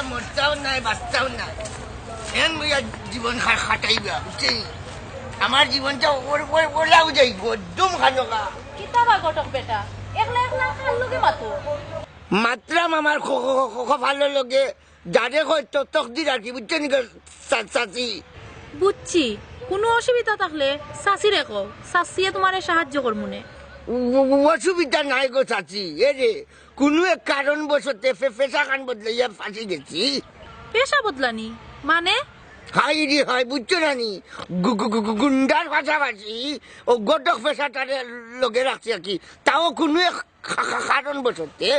মরতাও নাই বাঁচতাও নাই এন বইয়া জীবন খাটাইবা বুঝছি আমার জীবনটা ওলাও যাইব একদম খানোকা কিতাবা গটক বেটা একলা একলা খাল লগে মাতো মাত্রাম আমার ভালো লগে যারে কয় তক দি রাখি বুঝছেন চাচি বুঝছি কোনো অসুবিধা থাকলে চাচিরে কও চাচিয়ে তোমারে সাহায্য করমুনে অসুবিধা নাই গো চাচি এ রে কোনো এক কারণ বসতে ফেসা খান বদলাইয়া ফাঁসি গেছি পেশা বদলানি মানে হাই রে হয় বুঝছো নানি গুন্ডার পাশাপাশি ও গোটক পেশাটারে লগে রাখছি আর কি তাও কোনো এক কারণ বসতে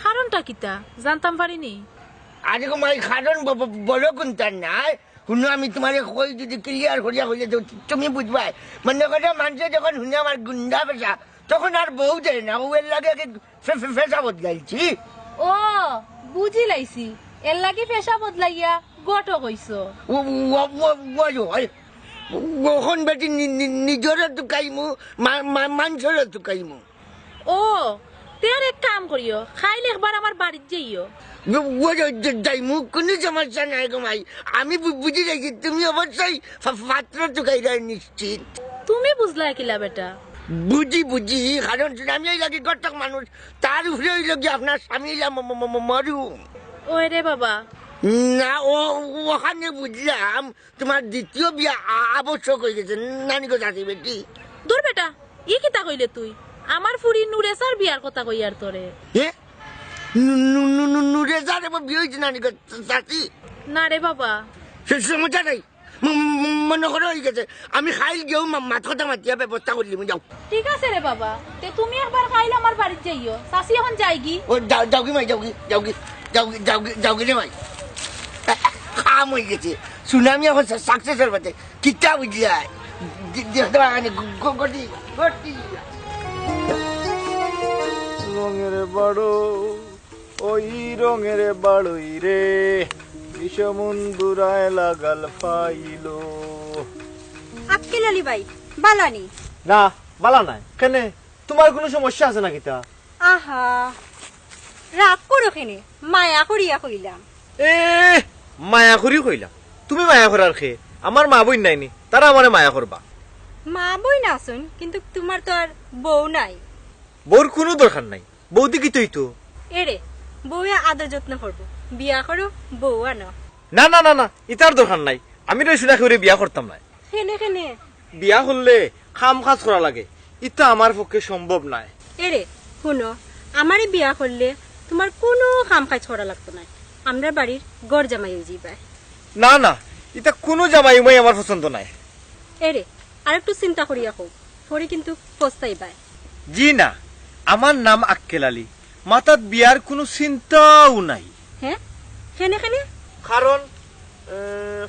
কারণটা কিতা জানতাম পারিনি আরে গো মাই কারণ বলো কোনটার নাই শুনো আমি তোমার কই যদি ক্লিয়ার করিয়া হইলে তুমি বুঝবাই মনে করে মানুষে যখন শুনে আমার গুন্ডা পেশা তখন আর বউ দেয় না ও এর লাগে পেশা বদলাইছি ও বুঝি লাইছি এর লাগি পেশা বদলাইয়া গটক হইছো ওখন বেটি নিজরে টুকাইমু মানুষরে টুকাইমু ও তের এক কাম করিও খাইলে একবার আমার বাড়িতে যাইও যাইমু কোনো সমস্যা নাই গো মাই আমি বুঝি রাখি তুমি অবশ্যই পাত্র টুকাইরা নিশ্চিত তুমি বুঝলা কিলা বেটা বুঝি কারণ আমি এই লাগি গটক মানুষ তার উপরে ওই লোক আপনার স্বামী মরু ওই রে বাবা না ওখানে বুঝলাম তোমার দ্বিতীয় বিয়া আবশ্যক হয়ে গেছে নানি গো চাচি বেটি দূর বেটা ই কিতা কইলে তুই আমার ফুরি নুরেসার বিয়ার কথা কই আর তোরে নুরেসার বিয়ে হয়েছে নানি গো চাচি না রে বাবা সে সমস্যা নাই মনে করে হয়ে গেছে আমি খাইল গিয়েও মাথা কথা মাতিয়া ব্যবস্থা করলি যাও ঠিক আছে রে বাবা তে তুমি একবার খাইলে আমার বাড়িতে যাইও চাচি এখন যাইগি ও যাও কি মাই যাও কি রে ভাই খাম হয়ে গেছে সুনামি এখন সাকসেসের বাতে কিতা বুঝলাই দেখতে পাগানি গটি রঙের বাড়ো ওই রঙের বাড়ই রে বিষমুন্দুরায় লাগাল ফাইলো আক্কেল আলী ভাই বালানি না বালা নাই কেন তোমার কোনো সমস্যা আছে নাকি তা আহা রাগ করো কেনে মায়া করিয়া কইলাম এ মায়া করি কইলাম তুমি মায়া করার খে আমার মা বই নাইনি তারা আমারে মায়া করবা মা বই না শুন কিন্তু তোমার তো আর বউ নাই বউর কোনো দরকার নাই বৌদি কি তুই তো এরে বউয়ে আদর যত্ন করবো বিয়া করো বউ আনো না না না না ইতার দরকার নাই আমি রে শুনা করে বিয়া করতাম না কেনে কেনে বিয়া করলে খাম কাজ করা লাগে ইতা আমার পক্ষে সম্ভব নাই এরে শুনো আমারে বিয়া করলে তোমার কোনো কাম কাজ করা লাগতো না আমরা বাড়ির গড় জামাই হয়ে যাইবা না না ইতা কোনো জামাই উমাই আমার পছন্দ নাই এরে আর একটু চিন্তা করিয়া হোক পরে কিন্তু পস্তাইবাই জি না আমার নাম আক্কেল আলী মাতাত বিয়ার কোনো চিন্তাও নাই হ্যাঁ কেনে কেনে কারণ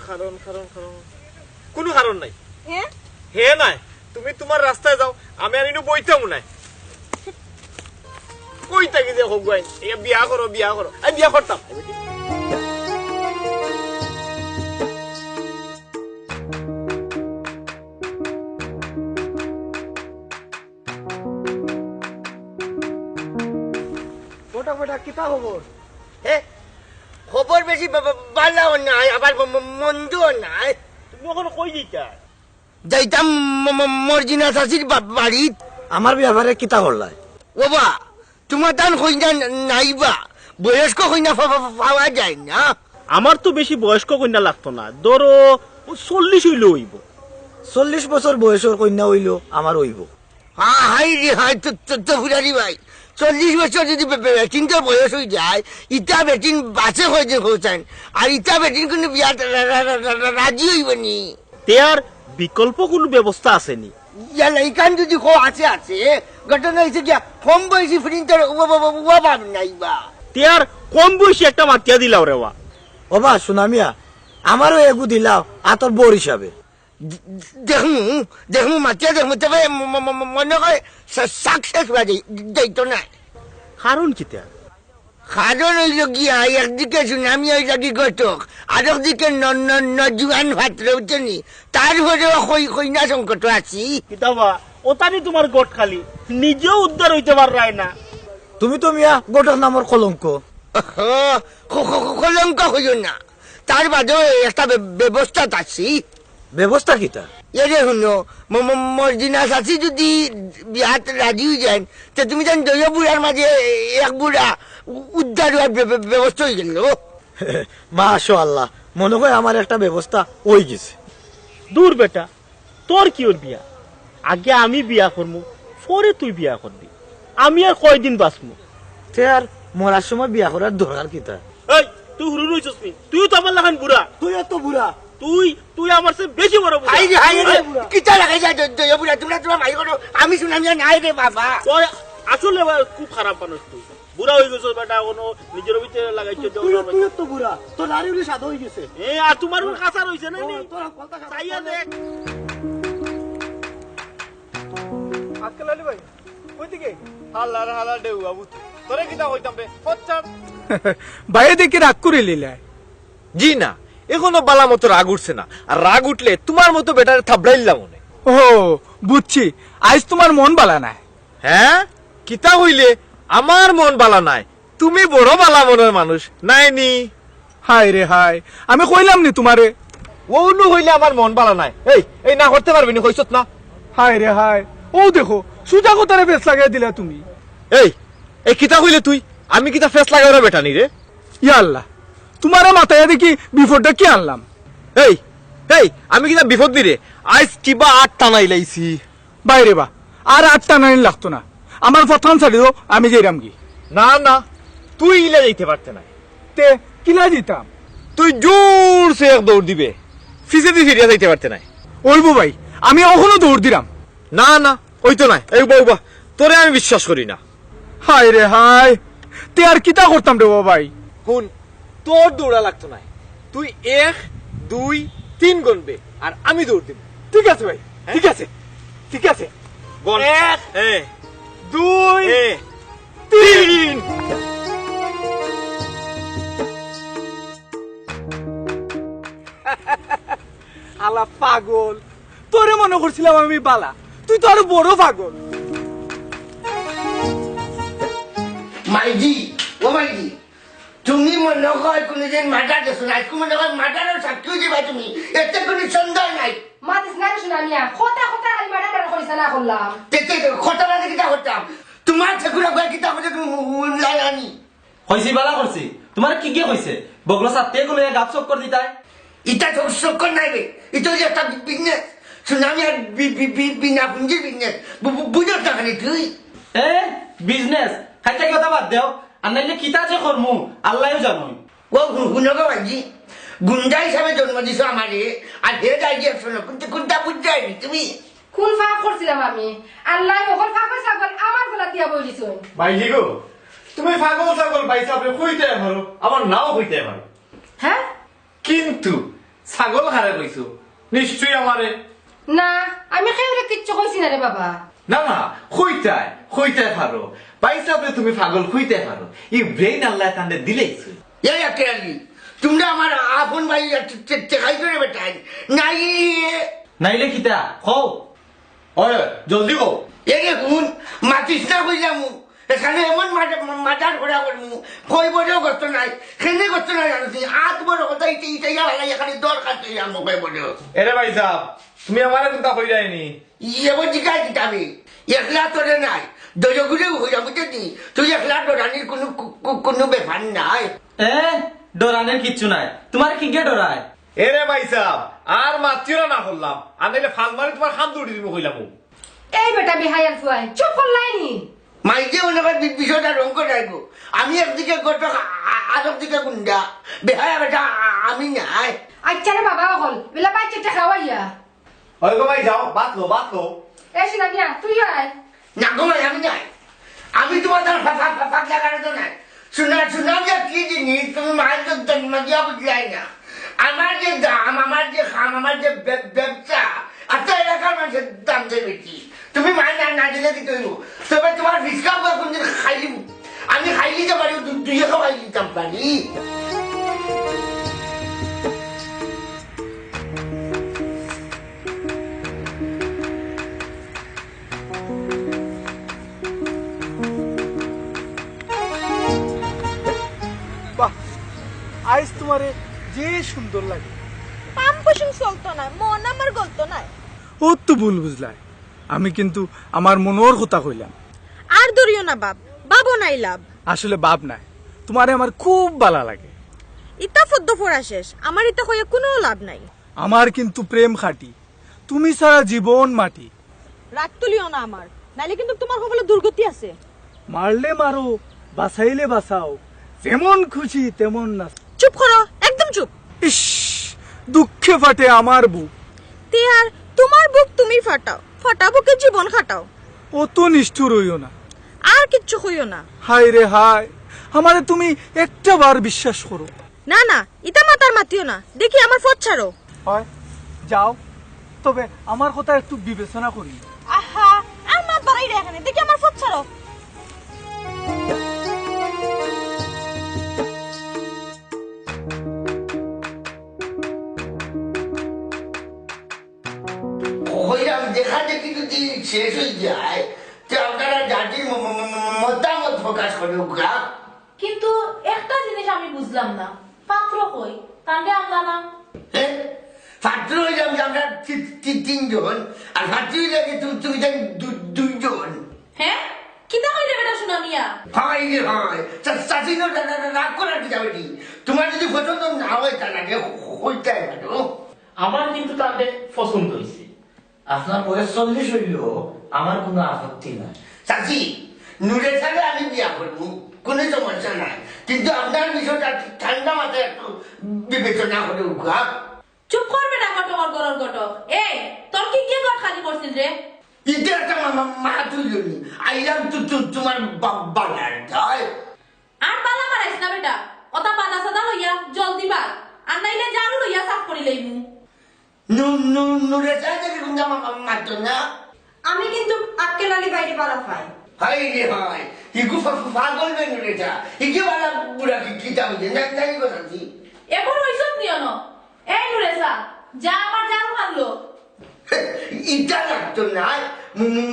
কারণ কারণ কারণ কোনো কারণ নাই হ্যাঁ হে নাই তুমি তোমার রাস্তায় যাও আমি আর ইনু বইতাম নাই কই থাকি যে হোক গাই বিয়া করো আমি বিয়া করতাম খবর বেশি বালাও নাই আবার মন্দও নাই। তুমি এখন কই দিতা? যাইতাম মর্জিনা চাষির বাড়িত। আমার ব্যাপারে কিতা করলাই? ওবা তোমার তান কইনা নাইবা, বয়স্ক কইনা পাওয়া যায় না। আমার তো বেশি বয়স্ক কন্যা লাগতো না, ধরো 40 হইলে হইব। 40 বছর বয়সের কন্যা হইল আমার হইব। হাই রে হাই, তো ফুরারি ভাই 40 বছর যদি বেটিনটা বয়স হয়ে যায়, ইটা বেটিন বাঁচে হয়ে যে হোসেন, আর ইটা বেটিন কিন্তু বিয়া রাজি হইব নি। তেয়ার বিকল্প কোনো ব্যবস্থা আসেনি? এইখান যদি আছে আছে, ঘটনা হয়েছে গিয়া কম বয়সী ফিরিনটার অভাব নাইবা। তেয়ার কম বয়সী একটা মাতিয়া দিলাও রেওয়া। ওবা সুনামিয়া, আমারও এগু দিলাও আতর বোর হিসাবে। দেখমু মাতিয়া দেখমু, তবে মনে হয় সাকসেস হওয়া যাইতো না। কারণ কি তেয়ার? কারণ হইল গিয়া একদিকে সুনামি হয়ে থাকি ঘটক, আর একদিকে নজুয়ান ভাত্র উঠেনি, তারপরেও কইনা সংকট আছি। কিতাবা ওতানি তোমার গোট খালি, নিজেও উদ্ধার হইতে পারায় না। তুমি তো মিয়া গোটক নামর কলঙ্ক। কলঙ্ক হইল না, তার বাদেও একটা ব্যবস্থা আছি। ব্যবস্থা কিতা? এরে শুনো, মর্জিনা চাচি যদি বিয়াত রাজি হয়ে যান, তো তুমি জান দৈয় বুড়ার মাঝে এক বুড়া উদ্ধার হওয়ার ব্যবস্থা হয়ে গেল। মাশাআল্লাহ, মনে হয় আমার একটা ব্যবস্থা হয়ে গেছে। দূর বেটা, তোর কি ওর বিয়া? আগে আমি বিয়া করবো, পরে তুই বিয়া করবি। আমি আর কয়দিন বাঁচবো? তে আর মরার সময় বিয়া করার দরকার কিতা? এই তুই হুরু রইছস নি? তুই তো আমার লাগান বুড়া। তুই এত বুড়া? তুই আমার চেয়ে বেশি বড় বুড়া। হাই রে হাই রে, কিতা লাগাই যায় দৈয় বুড়া, তোমরা তোমার ভাই করো, আমি শুনামি নাই রে বাবা। তুই আসলে খুব খারাপ মানুষ, তুই বুড়া হয়ে গেছিস বেটা, কোনো নিজের ভিতরে লাগাইছে। তুই এত বুড়া, তোর নারী হলে সাদা হয়ে গেছে। আর তোমার কাঁচা রয়েছে না? চাইয়া দেখ। আজকাল আলী ভাই কই দিকে? হালার হালা দেউ বাবু, তোরে কিতা কইতাম বে? পচ্চার বাইরে দেখে রাগ করে লিলাই। জি না, এখনো বালা মতো রাগ উঠছে না, আর রাগ উঠলে তোমার মতো বেটারে থাবড়াইলাম মনে। ও বুঝছি, আজ তোমার মন বালা নাই। হ্যাঁ, কিতা হইলে আমার মন বালা নাই? তুমি বড় বালা মনের মানুষ নাইনি। হাই রে হাই, আমি কইলাম নি তোমারে? ওনু হইলে আমার মন বালা নাই। এই না করতে পারবি না কইছত না? হাই রে হাই, ও দেখো সুজা কোতারে বেশ লাগাই দিলা তুমি। এই কিতা হইলে তুই? আমি কিতা ফেস লাগাই বেটা নি রে? ইয়া আল্লাহ, তোমার মাথায় দেখি বিপদটা কি আনলাম। এই আমি কিতা বিপদ দিরে? আজ কিবা আট টানাই লাইছি। বাইরে বা আর 8টা নাইন লাগতো না, আমার প্রথম ছাড়ি দো, আমি যাইরাম কি। না তুই ইলা যাইতে পারতে না। তে কিলা দিতাম? তুই জোর সে এক দৌড় দিবে, ফিসে দিয়ে ফিরিয়া যাইতে পারতে নাই। ওইবো ভাই, আমি এখনো দৌড় দিলাম। না ওই তো নাই। এই বউবা, তোরে আমি বিশ্বাস করি না। হাই রে হাই, তে আর কিতা করতাম রে ভাই? হুন, তোর দৌড়া লাগতো না, তুই 1 2 3 গণবে আর আমি দৌড় দিব। ঠিক আছে ভাই, ঠিক আছে ঠিক আছে। গণ 1 2 3। আলা পাগল, তোরে মনে করছিলাম আমি বালা, তুই তো আরো বড় পাগল। মাইজি, ও মাইজি, তুমি মনে হয় কোনদিন মার্ডার দেখছো না, আজকে মনে হয় মার্ডারের সাক্ষী দিবা তুমি, এতে কোনো সন্দেহ নাই। মাতিস না শুনানিয়া খোটা খোটা খালি মারা মারা করিস না করলাম ঘটনা কিতা করতাম, তোমার ঠেকুরা গিয়ে কিতা করতে তুমি লাগানি। হয়েছি বালা করছি, তোমার কি গিয়ে হয়েছে? বগলো সাথে গুলো গাপ চক করে দিতাই। এটা তো চক্কর নাই বে, এটা যে একটা বিজনেস, সুনামি আর বিনা পুঞ্জির বিজনেস, বুঝো টাকা নেই তুই। এ বিজনেস খাইতে কথা বাদ দেও, আর নাইলে কিতা যে করমু আল্লাহও জানোই। ও গুণগো ভাইজি, গুন্ডা হিসাবে জন্ম দিছো আমারে, আর হে যাই গিয়ে শোনো, কিন্তু কোনটা বুঝতে যায়নি তুমি। কোন ফাঁক করছিলাম আমি? আল্লাহ ওখন ফাঁকা ছাগল আমার গলা দিয়া বই দিছ। ভাইজি গো, তুমি পাগল ছাগল পাইছো, আপনি কইতে পারো, আমার নাও কইতে পারো, হ্যাঁ কিন্তু ছাগল হারে কইছো নিশ্চয়ই আমারে। না, আমি খেয়ে কিচ্ছু কইছি না রে বাবা। না কইতে পারো, পাইছো আপনি, তুমি পাগল কইতে পারো। এই ব্রেইন আল্লাহ তান্ডে দিলেইছে। এই একটা তোমরা আমার আপন ভাই টেকাই করে বেটাই নাই। নাইলে কিতা কও? ওই জলদি কও। এরে হুন মাতিস না কইলাম, এখানে এমন মাজার ঘোরা করবো কই বলেও করতো নাই খেলে করতো নাই জানো আজ বড় কথা ইটাই ভালো এখানে দরকার তুই আমার কই বলেও এরে ভাই সাহেব তুমি আমার চিন্তা হই যায়নি এবার জিজ্ঞাসা দিতাবি একলা তোরে নাই দজগুলো হইয়া বুঝেছি তুই একলা ডরানির কোনো ব্যাপার নাই এ ডরানের কিচ্ছু নাই তোমার কি গে ডরায় এরে ভাই সাহেব আর মাতিরা না করলাম আর নাইলে ফাল মারি তোমার খাম দৌড়ি দিব কইলাম এই বেটা বিহাইয়ার ফুয়াই চুপ করলাইনি মাইকে মনে হয় বিষয়টা রং করে রাখবো আমি একদিকে গটক আর একদিকে গুন্ডা বেহায়া বেটা আমি নাই আচ্ছা রে বাবা হল বেলা বাচ্চাটা খাওয়াইয়া ওই গো ভাই যাও বাতলো এই শোনা দিয়া তুই আয় না গো ভাই, আমি নাই আমি তোমার দ্বারা ফাঁক লাগানো তো নাই শুনা যে কি জিনিস তুমি মায়ের জন্ম দিয়া বুঝলাই না আমার যে দাম আমার যে খাম আমার যে ব্যবসা আচ্ছা এলাকার মানুষের দাম যে বেশি তুমি মায়ের না দিলে দিতে হইব তবে তোমার ফিসকা কোনদিন খাইলি আমি খাইলি যে পারি দুই খাই দিতাম পারি বাহ আইস তোমারে যে সুন্দর লাগে পাম পশম চলতো না মন আমার গলতো না ও তো ভুল বুঝলাই আমি কিন্তু আমার মনোর কথা কইলাম আর দরিও না বাবু নাই লাভ আসলে বাপ নাই তোমারে আমার খুব ভালো লাগে ইতা ফদ্দ ফোড়া শেষ আমার ইতা হইয়া কোনো লাভ নাই আমার কিন্তু প্রেম খাটি তুমি সারা জীবন মাটি রাগ তুলিও না আমার নাইলে কিন্তু তোমার কপালে দুর্গতি আছে মারলে মারো বাঁচাইলে বাঁচাও যেমন খুশি তেমন না চুপ করো একদম চুপ ইস দুঃখে ফাটে আমার বুক তে আর তোমার বুক তুমি ফাটাও ফাটা বুকে জীবন খাটাও অত নিষ্ঠুর হইও না আর কিচ্ছু হইও না হায় রে হায় আমারে তুমি একটা বার বিশ্বাস করো না না ইতা মাতার মাতিও না দেখি আমার ফট ছাড়ো হয় যাও তবে আমার কথা একটু বিবেচনা করি আহা আমার বাইরে এখানে দেখি আমার ফট ছাড়ো হইলাম দেখা দেখি যদি শেষ হয়ে যায় তো আপনারা জাতির মতামত প্রকাশ করে উকা কিন্তু একটা জিনিস আমি বুঝলাম না পাত্র কই কাণ্ডে আমলা না ছাত্র হইলাম যে আমরা তিনজন আর ছাত্রী হইলে তুমি দুইজন হ্যাঁ কিতা কইলে বেটা শুনা মিয়া হয় রে হয় চাষি রাগ করার কি যাবে তোমার যদি পছন্দ না হয় তা লাগে হইতে পারো আমার কিন্তু তাদের পছন্দ হয়েছে আপনার বয়স 40 হইল আমার কোনো আপত্তি নাই চাষি নুরে ছাড়ে আমি বিয়া করবো কোনো সমস্যা নাই কিন্তু আপনার বিষয়টা ঠান্ডা মাথায় একটু বিবেচনা করে উঠা চুপ কর বেটা কটকর গরর গটক এই তোর কি কে গট খালি করছিস রে ইতে একটা মা তুইলি আইলাম তোমার বাবার ধায় আর বালা মারাইস না বেটা ওটা বাদা সাদা লইয়া জল দিবা আর নাইলে জারু লইয়া সাফ করি লইমু নুরে ছাড়ে দেখি গুঞ্জা মারতো না আমি কিন্তু আক্কেল আলী বাইরে পালা পাই হাই রে হাই ইগু পাগল বে নুরে ছা ইগে বালা বুড়া কি যাবে না তাই বলছি এখন হইছত নিও ন এই নুরেসা যা আমার জারু মারলো ইটা লাগতো না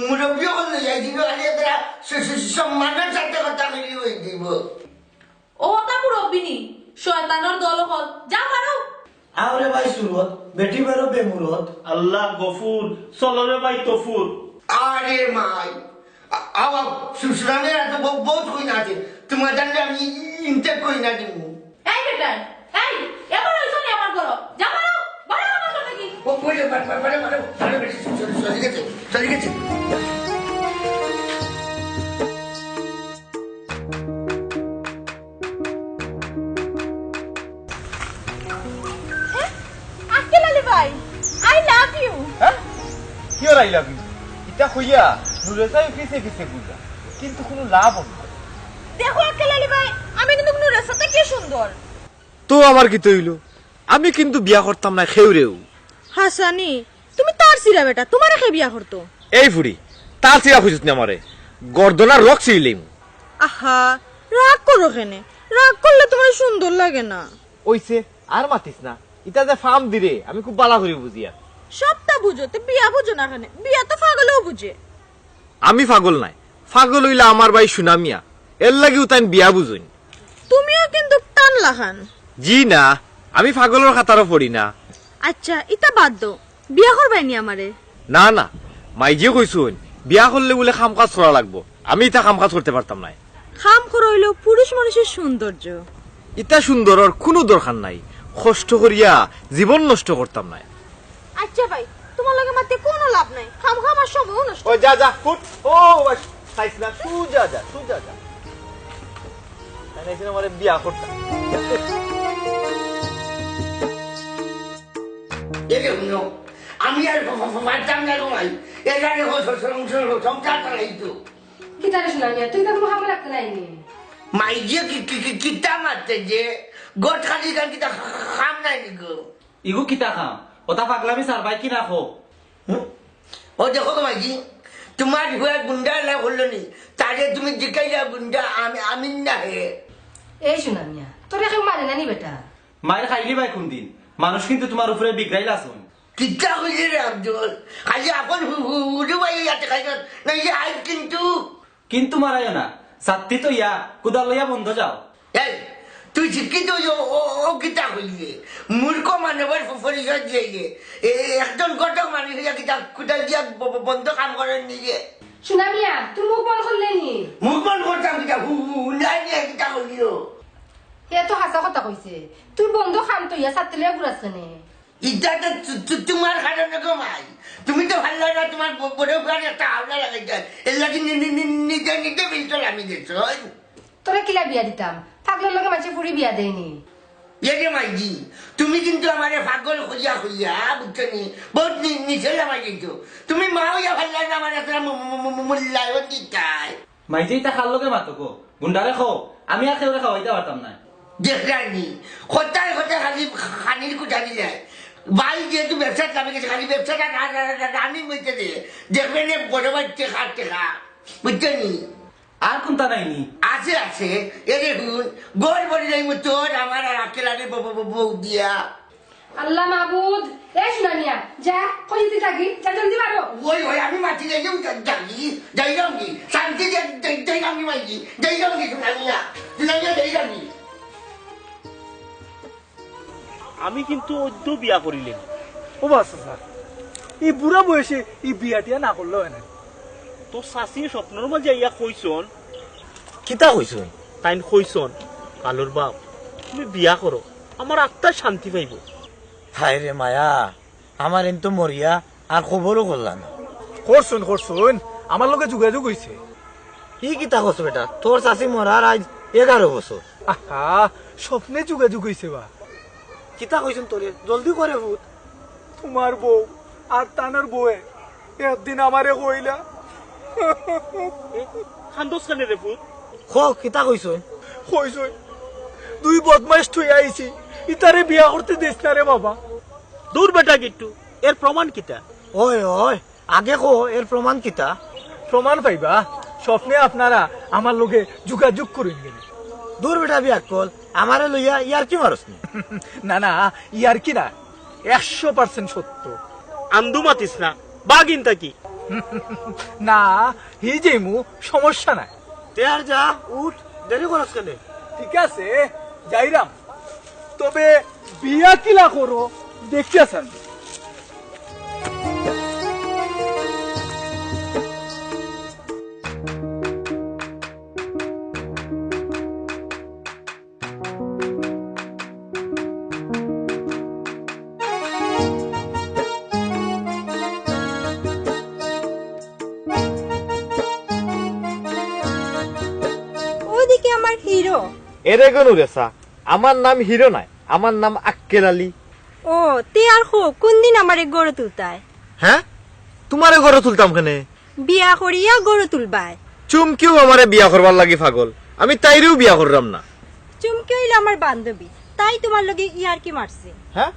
মুরব্বী হল যাইছিল আগে তারা সম্মানের সাথে কথা মিলি হয়ে দিব ও তা মুরব্বিনি শয়তানের দল হল যা মারো আরে ভাই সুরত বেটি বেরো বেমুরত আল্লাহ গফুর চলরে ভাই তফুর আরে মাই আবার সুসরানের এত বহুত কই না আছে তোমার জানলে আমি ইনটেক কই না দিব এই বেটা এই এখন হইছত নি আমার ঘর যা মারো বাড়া আমার কথা কি ও বলে পারে বেশি চলে গেছে আক্কেল আলী ভাই আই লাভ ইউ হ্যাঁ কি ওর আই লাভ ইউ ইটা কইয়া নুরেসাই ফিসে গুজা কিন্তু কোনো লাভ হবে না দেখো আক্কেল আলী ভাই আমি কিন্তু নুরের সাথে কি সুন্দর তো আমার কি তৈল আমি কিন্তু বিয়া করতাম না খেউরেও হাসানি তুমি তার সিরা বেটা তোমার কে বিয়া করতো এই ফুড়ি তার সিরা খুঁজত না আমারে গর্দনার রক ছিলাম আহা রাগ করো কেনে রাগ করলে তোমার সুন্দর লাগে না ওইছে আর মাতিস না ইটা যে ফার্ম দিরে আমি খুব বালা করে বুঝিয়া সবটা বুঝো তো বিয়া বুঝো না কেনে বিয়া তো পাগলেও বুঝে আমি পাগল নাই পাগল হইলা আমার ভাই সুনামিয়া এর লাগিও তাই বিয়া বুঝুন। তুমিও কিন্তু টান লাখান। জি না, আমি পাগলের খাতারও পড়ি না। আচ্ছা ইটা বাদ দো, বিয়া করবাই নি আমারে? না না, মাইজিও কইসুন বিয়া করলে বলে কাম কাজ করা লাগবো, আমি ইটা কাম কাজ করতে পারতাম না। খাম করইলো পুরুষ মানুষের সৌন্দর্য। ইটা সুন্দরের কোনো দরকার নাই, কষ্ট করিয়া জীবন নষ্ট করতাম না। আচ্ছা ভাই, তোমার লগে মাতে কোনো লাভ নাই, খাম খামার সময় নষ্ট। ও যা যা ফুট, ও খাইছ না, সুজা যা সুজা যা, তাই আমার বিয়া করতাম। এরে শুনো, আমি আর পারতাম না তোমায়, এখানে সংসার চালাইতো। কিতারে শোনা মিয়া, তুই তো কোনো খাবার রাখতে নাইনি। মাইজিয়ে কিতা মারতে যে গোট খালি গান কিতা খাম নাই নিগো। ইগু কিতা খাম ওটা পাগলামি সারবাই কি রাখো। ও দেখো তো মাইজি, তোমার হুয়া গুন্ডা না হলো নি, তারে তুমি জিকাইলা গুন্ডা, আমি না হে। এই শোনা মিয়া, তোর এখন মানে নানি বেটা। মায়ের খাইলি ভাই কোন দিন, মানুষ কিন্তু তোমার উপরে বিগড়াইল আসুন। কিতা হইলে রে আব্দুল, খালি আপন হুড়ু বাই ইয়াতে খাইছ না, ইয়ে আই কিন্তু মারাইও না, সাত্তি তো ইয়া কুদাল লইয়া বন্ধ যাও। এই তুই শিক্ষিত ও কিতা হইলে মূর্খ মানবের পরিচয় দিয়ে একজন ঘটক মানুষ কিতা কুদাল দিয়া বন্ধ কাম করেন নিজে। শোনা মিয়া, তুই মুখ বন্ধ করলে নি? মুখ বন্ধ করতাম কিতা হুলাই নিয়ে কিতা হইল। এ তো হাসা কথা কইছে, তুই বন্ধ খাম তো ইয়া সাতলে ঘুরাচ্ছে নে। ইটা তো তোমার কারণে কমাই, তুমি তো ভালো না, তোমার বড় গাড়ি একটা হাওলা লাগাইতে এর লাগে নিজে নিজে বিলতো আমি দেখছ। তোরা কিলা বিয়া দিতাম, পাগলের লগে মাঝে পুরি বিয়া দেয়নি। এরে মাইজি, তুমি কিন্তু আমার পাগল খুঁজিয়া খুঁজিয়া বুঝছো নি, বহুত নিচে নামাই কিন্তু তুমি মা হইয়া ভাল লাগে আমার একটা মূল্যায়ন দিতাই। মাইজে ইটা খাল লগে মাতো গো, গুন্ডারে খো, আমি আর খেয়ে খাওয়াইতে পারতাম না। দেখলানি কোথায় কোথায় খালি খানির কুটা দিলে বাই যেহেতু ব্যবসা চাপে গেছে, খালি ব্যবসাটা রানিং হইতে দিয়ে দেখবেন বড় বাড়িতে খাটতে খা, বুঝছো নি। আর কোনটা নাইনি আছে আছে, এরে হুন গোল বড়ি যাইব তোর আমার আর আকেলারে বউ দিয়া। আল্লাহ মাহবুদ, এ শোনা মিয়া, যা কইতে থাকি, যা জলদি মারো। ওই ওই আমি মাটি যাই যাই যাই যাই শান্তি যাই যাই মাইজি যাই যাই শুনাইয়া শুনাইয়া যাই যাই। আমি কিন্তু অদ্য বিয়া করিলেন। ও বাস স্যার, এই বুড়া বয়সে এই বিয়া টিয়া না করলো না। তো শাশি স্বপ্নের মাঝে ইয়া কইছন, কিতা কইছুন? তাইন কইছন কালোর বাপ তুমি বিয়া করো, আমার আত্মার শান্তি পাইব। হায় রে মায়া, আমার এন তো মরিয়া আর খবরও করলাম না। করছুন করছুন, আমার লগে যোগাযোগ হইছে। কি কিতা কছ বেটা, তোর চাষি মরার আজ 11 বছর। আহা, স্বপ্নে যোগাযোগ হইছে বা। কিতা কইছুন তোরে, জলদি করে ভূত। তোমার বউ আর তানার বউয়ে একদিন আমারে কইলা, খান্দোস খানে রে ভূত। খ কিতা কইছুন? কইছই দুই বদমাইশ থই আইছি, ইতারে বিয়া করতে দিস না রে বাবা। দূর বেটা গিট্টু, এর প্রমাণ কিতা? ওই ওই আগে কো এর প্রমাণ কিতা? প্রমাণ পাইবা, স্বপ্নে আপনারা আমার লগে যোগাযোগ করেন গেলে। দূর বেটা বিয়া কল, আমারে লইয়া ইয়ার কি মারস নি? না না, ইয়ার কি না, 100% সত্য। আন্দু মাতিস না, বাগিন তাকি। না হি যেমু, সমস্যা নাই। তে আর যা উঠ, দেরি করস কেন? ঠিক আছে যাইরাম, তবে বিয়া কিলা করো দেখিয়াছেন। ওদিকে আমার হিরো। এরে গনু রেসা, আমার নাম হিরো নাই, আমার নাম আক্কেল আলী। ও তে আর হো কোন দিন আমারে গড়ে তুলতায়? হ্যাঁ, তোমারে ঘরে তুলতাম কেনে? বিয়া করিয়া গড়ে তুলবায়। চুমকিও আমারে বিয়া করবার লাগি পাগল, আমি তাইরেও বিয়া করলাম না। চুমকি হইল আমার বান্ধবী, তাই তোমার লগে ইয়ার কি মারছে। হ্যাঁ,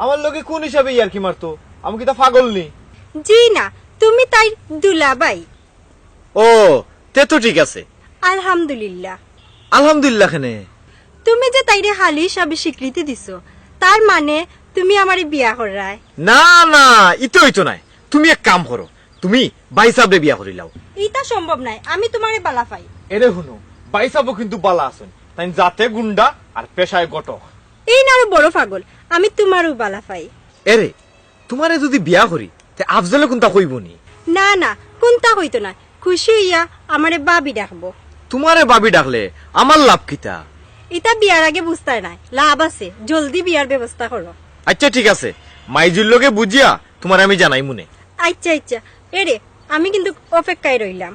আমার লগে কোন হিসাবে ইয়ার কি মারতো? আমি কি তা পাগল নি? জি না, তুমি তাই দুলাবাই। ও তে তো ঠিক আছে। আলহামদুলিল্লাহ। আলহামদুলিল্লাহ কেনে? তুমি যে তাইরে হালি হিসাবে স্বীকৃতি দিছো, তার মানে তুমি আমারে বিয়া করায়। না না, ইতো হইতো নাই। তুমি এক কাম করো, তুমি বাইসাবরে বিয়া করিলাও। এইটা সম্ভব নাই, আমি তোমারে বালা পাই। এরে শুনো বাইসাবো কিন্তু বালা আছেন তাই যাতে গুন্ডা আর পেশায় গটক। এই না আরো বড় পাগল, আমি তোমারও বালা পাই। এরে তোমারে যদি বিয়া করি তে আফজলে কোনটা কইব নি? না না, কোনটা হইতো না, খুশি হইয়া আমারে বাবি ডাকবো। তোমারে বাবি ডাকলে আমার লাভ কিতা? এটা বিয়ার আগে বুঝতে নাই, লাভ আছে, জলদি বিয়ার ব্যবস্থা করো। আচ্ছা ঠিক আছে, মাইজুর লোকে বুঝিয়া তোমার আমি জানাই মনে। আচ্ছা আচ্ছা, এরে আমি কিন্তু অপেক্ষায় রইলাম।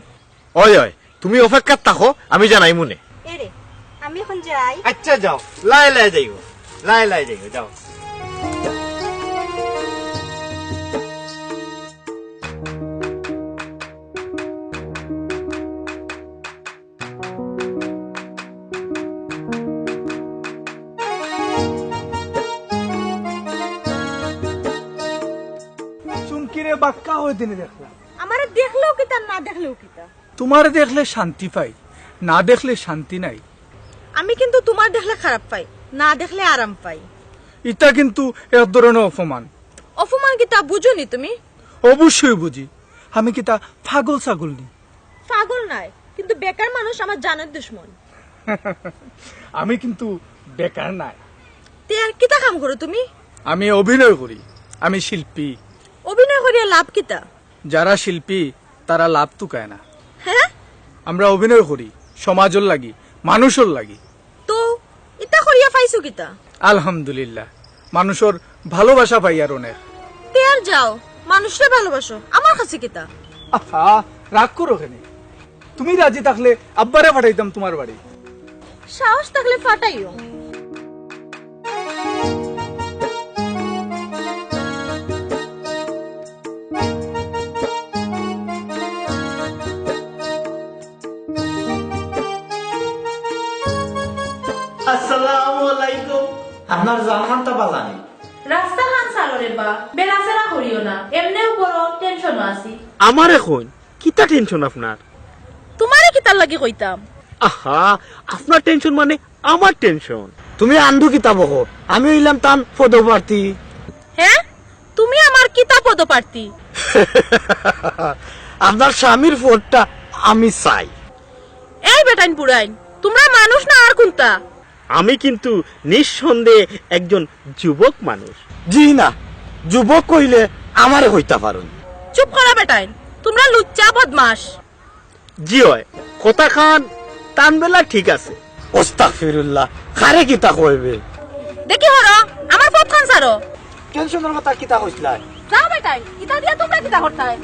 ওই ওই তুমি অপেক্ষা থাকো, আমি জানাই মনে। এরে আমি এখন যাই। আচ্ছা যাও, লাই লাই যাইব, লাই লাই যাইব, যাও। চুমকিরে বাক্কা হয়ে দিনে দেখলাম। আমারে দেখলেও কিতা, না দেখলেও কিতা। তোমার দেখলে শান্তি পাই, না দেখলে শান্তি নাই। আমি কিন্তু তোমার দেখলে খারাপ পাই, না দেখলে আরাম পাই। ইটা কিন্তু এক ধরনের অপমান। অপমান কি তা বুঝো নি তুমি? অবশ্যই বুঝি, আমি কি তা পাগল ছাগল নি? পাগল নাই, কিন্তু বেকার মানুষ আমার জানের দুশ্মন। আমি কিন্তু বেকার নাই, তে আর কিতা কাম করো তুমি? আমি অভিনয় করি, আমি শিল্পী। অভিনয় করিয়া লাভ কিতা? যারা শিল্পী তারা লাভ তুকায় না। হ্যাঁ, আমরা অভিনয় করি সমাজের লাগি, মানুষের লাগি। তো ইতা করিয়া পাইছো কিতা? আলহামদুলিল্লাহ, মানুষের ভালোবাসা পাই আর অনেক। তে আর যাও, মানুষরে ভালোবাসো, আমার কাছে কিতা? আহা, রাগ করো কেন? তুমি রাজি থাকলে আব্বারে পাঠাইতাম তোমার বাড়ি। সাহস থাকলে ফাটাইও। আসসালামু আলাইকুম। আপনার জানখানটা বাজানি রাস্তা খান সালরে বা বেলাসেরা করিও না, এমনেও বড় টেনশন আছি। আমার এখন কিতা টেনশন আপনার? তোমারে কিতার লাগি কইতাম? আহা, আপনার টেনশন মানে আমার টেনশন। তুমি আন্ধু কিতা বকো, আমি হইলাম তান পদপ্রার্থী। হ্যাঁ, তুমি আমার কিতা পদপ্রার্থী? আপনার স্বামীর ফোনটা আমি চাই। এই বেটাইন পুরাইন, তোমরা মানুষ না আর কোনটা? আমি কিন্তু নিঃসন্দেহে একজন যুবক মানুষ। জি না, যুবক কইলে আমারে হইতা পারুন। চুপ করা বেটাইন, তোমরা লুচ্চা বদমাস। জি হয়, কথা খান টান বেলা ঠিক আছে। আস্তাগফিরুল্লাহ, খারে কিতা কইবে? দেখি হর আমার পথ খান সারো। টেনশনের কথা কিতা কইছলা? যাও বেটাইন, ইতা দিয়া তোমরা কিতা করতাই?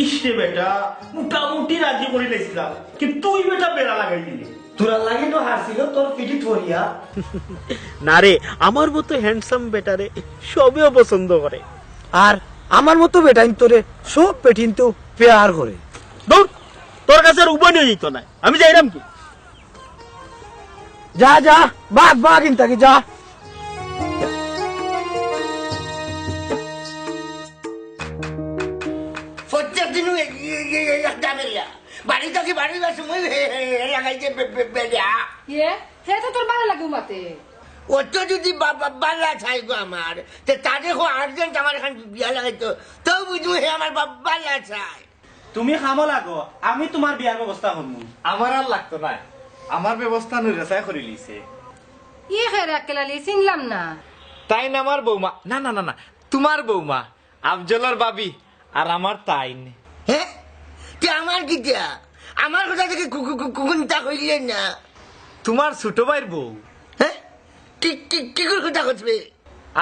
ইসে বেটা মোটামুটি রাজি করে লাইছিলাম, কিন্তু তুই বেটা বেড়া লাগাই দিলি। তোরা লাগে তো হারছিল তোর পিঠি ধরিয়া। না রে, আমার মতো হ্যান্ডসাম বেটারে সবেও পছন্দ করে। আর আমার মতো বেটাইন তোরে সব পেঠিন তো পেয়ার করে। দূর, তোর কাছে আর উপায় নিয়ে যেত না, আমি যাইলাম কি? যা যা, বাঘ বাঘ ইনতাকে যা। প্রত্যেক দিন একটা বেরিয়া বাড়ি থেকে বাড়ি বাসে মই লাগাইছে বেরিয়া। ইয়ে হে তো তোর ভালো লাগে মাতে। অত যদি বাল্লা চাই গো আমার, তাদের আর্জেন্ট আমার এখানে বিয়া লাগাইতো, তাও বুঝবো হে আমার বাল্লা চাই। তুমি খামো লাগো, আমি তোমার বিয়ার ব্যবস্থা করবো। আমার আর লাগতো না, আমার ব্যবস্থা নুরেসাই করে লিছে। ইয়ে খেয়ে রাখলালি চিনলাম না। তাই না আমার বৌমা, না না না না, তোমার বৌমা আফজলের বাবি আর আমার তাইন। হ্যাঁ, তুই আমার কিটা আমার কথা থেকে কুকুনটা কইলেন না। তোমার ছোট ভাইয়ের বউ। হ্যাঁ, কি করে কথা করবে?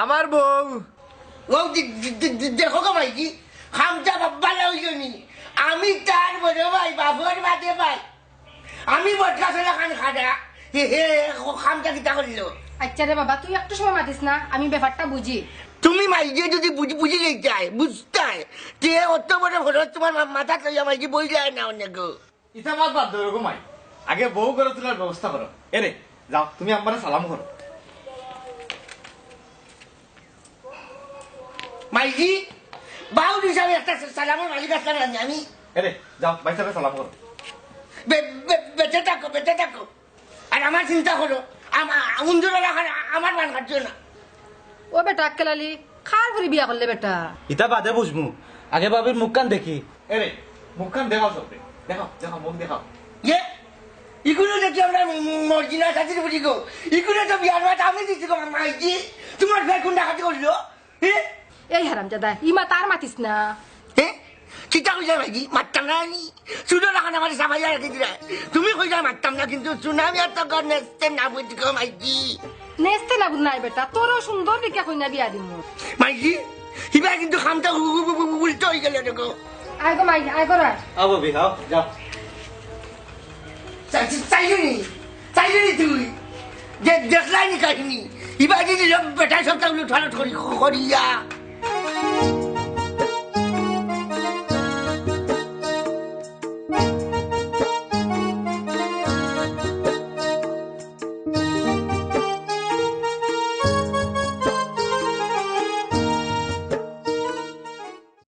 আমার বউ। ও দেখো গো ভাইজি, খামটা বাল্লা হইনি। আমি তার বড় ভাই, বাবুর বাদে ভাই। আমি বটকা ফেলা খান খাদা, হে খামটা কিতা করিল? আচ্ছা রে বাবা, তুই একটু সময় মাতিস না, আমি ব্যাপারটা বুঝি। তুমি মাইজে যদি বুঝি যাই বুঝতে তে অত বড় ভরত তোমার মাথা তৈয়া মাইজি বই যায় না অনেক। ইটা মাত বাদ দেবো গো মাই, আগে বউ করে তোলার ব্যবস্থা করো। এরে যাও, তুমি আমার সালাম করো। মাইজি বাউ হিসাবে একটা সালামের মালিক আসলাম না আমি। এরে যাও, ভাই সাহেব সালাম করো। বেঁচে থাকো আর আমার চিন্তা করো, আমার মান খাচ্ছ না। ও বেটা আক্কেলালি খার করে বিয়া করলে বেটা ইতা বাদে বুঝমু আগে বাবির মুখ কান দেখি এরে মুখখান দেখাও সবে দেখাও দেখাও মুখ দেখাও ইয়ে ইগুলো দেখি আমরা মর্জিনা সাথে বুঝি গো ইগুলো তো বিয়ার মাঠ আমি দিচ্ছি গো মাইজি তোমার ভাই কোন ডাকাতি করলো হ্যাঁ এই হারাম জাদা ইমা তার মাতিস না হ্যাঁ চিন্তা কইলা ভাইজি মারতাম না আমি চুলো লাগান আমার সাফাইয়া রেখে দিলা তুমি কইলা মারতাম না কিন্তু সুনামি আর তো নেস্তে না বুঝি গো মাইজি নেস্তে না বুঝ নাই বেটা তোরও সুন্দর দিকে কইনা বিয়া দিমু মাইজি ইবা কিন্তু খামটা উল্টো হয়ে গেল দেখো আয় গো মাই আয় গো রায় আও বাবি হাও যাও চাইলি তুই যে দেখলাই নি কাহিনী ইবা যদি বেটা সপ্তাহ উঠানো করিয়া